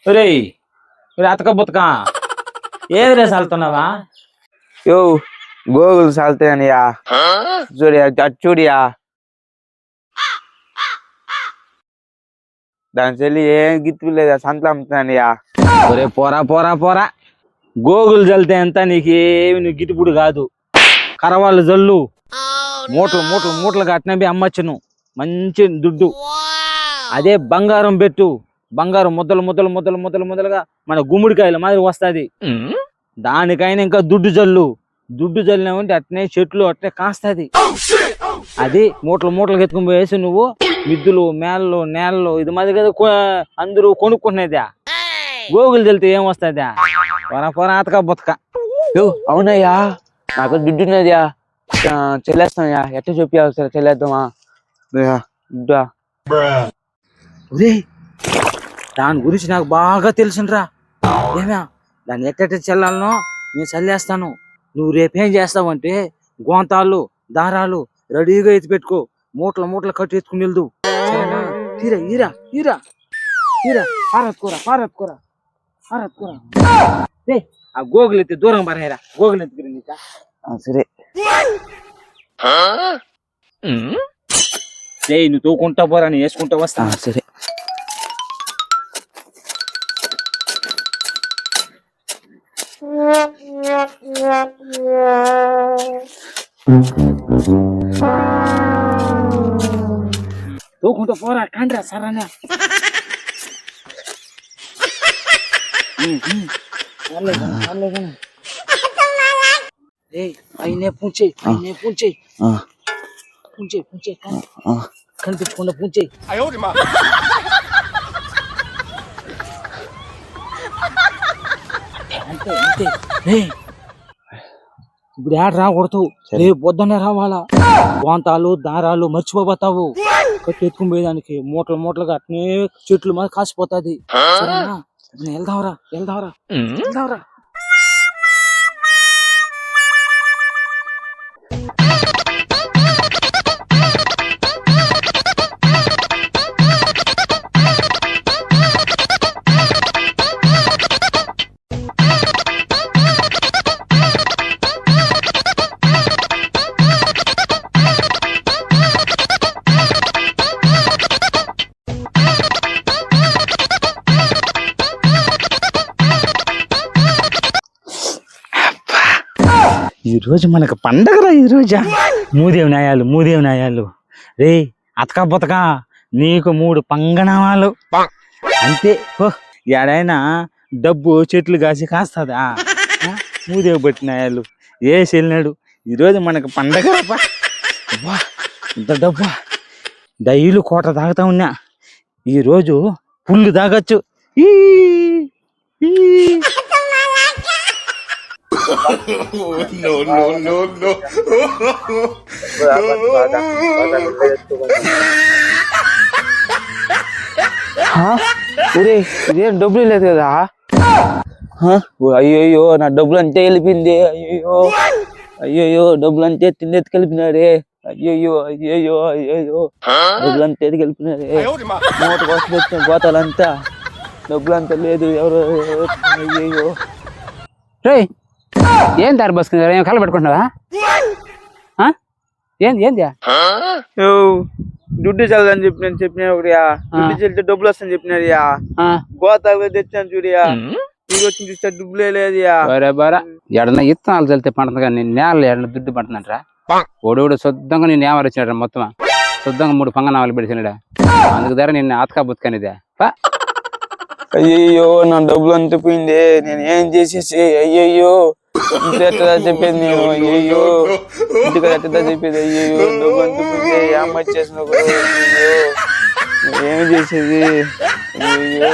ఒరేయ్ అతక బుతక ఏది రే సాలుతున్నావా? యో గోగులు సాల్తాయనియా చూడియా అటు చూడియా దాని చెల్లి ఏం గిత్తు లేదా సంతలు అమ్ముతున్నానియా. ఒరే పోరా పోరా పోరా, గోగులు జల్తే ఎంత నీకేమి నువ్వు గిట్టుపుడు కాదు. కరవాళ్ళు జల్లు, మూటలు మూటలు మూటలు కట్టినవి అమ్మచ్చును, మంచి దుడ్డు. అదే బంగారం పెట్టు, బంగారం ముద్దలు ముద్దలు ముద్దలు ముద్దలు ముద్దలుగా మన గుమ్మడికాయల మాదిరి వస్తుంది. దానికైనా ఇంకా దుడ్డు జల్లు, దుడ్డు జల్లినామంటే అట్నే చెట్లు అట్నే కాస్తుంది. అది మూటలు మూటలు ఎత్తుకుని పోయేసి నువ్వు మిద్దులు మేళ్ళు నేలలు ఇది మాది కదా అందరూ కొనుక్కుంటున్నదా. గోగులు జల్లితే ఏం వస్తుందా? పొరా పొరా అతక బుతక. యో అవునయ్యా, నాకు దుడ్డు ఉన్నదియా, చెల్లేస్తానయ్యా. ఎట్లా చెప్పి సరే చెల్లేద్దామా? దాని గురించి నాకు బాగా తెలుసురా. ఏమా దాన్ని ఎట్ట చెల్లాలనో నేను చల్లేస్తాను. నువ్వు రేపేం చేస్తావంటే గోంతాలు దారాలు రెడీగా ఎత్తి పెట్టుకో, మూటలు మూటలు కట్టి ఎత్తుకుని వెళ్దు. సరేనా? ఈరా ఈరా ఈరా ఈరా పారత్కోరా పారత్కోరా పారత్కోరా. ఆ గోగులు ఎత్తి దూరం పరాయిరా, గోగులు ఎత్తుకుని. సరే నువ్వు తోకుంటా పోరా, నేను వేసుకుంటా వస్తా. సరే తోకుంటా పోరా, కండ్రా సరేనా? అయినే పూంచే అయినే పూంచే పూంచే పూంచే కనిపించకుండా పూంచే. అంతే అంతే. ఇప్పుడు ఏడ రాకూడదు, రేపు పొద్దున్నే రావాలా. గోంతాలు దారాలు మర్చిపోతావు, కట్టి ఎత్తుకుని పోయేదానికి మూటలు మూటలుగా అట్నే చెట్లు మీద కాసిపోతుంది. సరేనా? వెళ్దాంరా వెళ్దాంరా వెళ్దాంరా. ఈ రోజు మనకు పండగరా. ఈ రోజా మూదేవి నాయాలు మూదేవి నాయాలు. రే అతక బతక నీకు 3 పంగనామాలు అంతే. ఎడైనా డబ్బు చెట్లు కాసి కాస్తుందా? మూదేవి బట్టి నాయాలు వేసి వెళ్ళినాడు. ఈరోజు మనకు పండగ. ఇంత డబ్బా డైలు కోట తాగుతా ఉన్నా, ఈరోజు పుల్లు తాగచ్చు. No, no, no, no. ఇదేం డబ్బులు లేదు కదా? అయ్యో నా డబ్బులు అంతే వెళ్ళిపోయింది. అయ్యో అయ్యో డబ్బులు అంతే తిండి కలిపినారే. అయ్యో అయ్యో అయ్యో డబ్బులు అంతా ఎత్తి కలిపినారే. మూట కోసం వచ్చిన గోతాలంతా డబ్బులంతా లేదు. ఎవరు? అయ్యో ఏం దారి బసుకున్నారు? ఏం కళ్ళు పెట్టుకుంటున్నావా? ఏంది ఏంది? దుడ్డు చల్లని చెప్పి నేను చెప్పినా ఒకటియా, దుడ్డు చల్లితే డబ్బులు వస్తాను చెప్పినారియా. గోతాలు తెచ్చాను చూడియా, ఇది వచ్చి చూస్తే డబ్బులే లేదుయా. బరే బరా ఎడన్నా ఇత్తనాలు చల్లితే పండుతుంది కానీ నేను నేల ఎడన్నా దుడ్డు పంటుందంటరా. ఒడుగుడు శుద్ధంగా నేను ఏమని వచ్చినాడు, మొత్తం శుద్ధంగా 3 పంగనామాలు పెడిచినాడా. అందుకు ధర నిన్ను ఆతకా బుతుకనిదే. అయ్యయ్యో నా డబ్బులు అంతా పోయింది, నేను ఏం చేసేసి. అయ్యయ్యో ఎట్లా చెప్పేది నేను? అయ్యయ్యో ఇంటికి ఎట్లా చెప్పేది? అయ్యయ్యో డబ్బు అంతా పోయింది, ఏం చేసిన ఏమి చేసేది? అయ్యయ్యో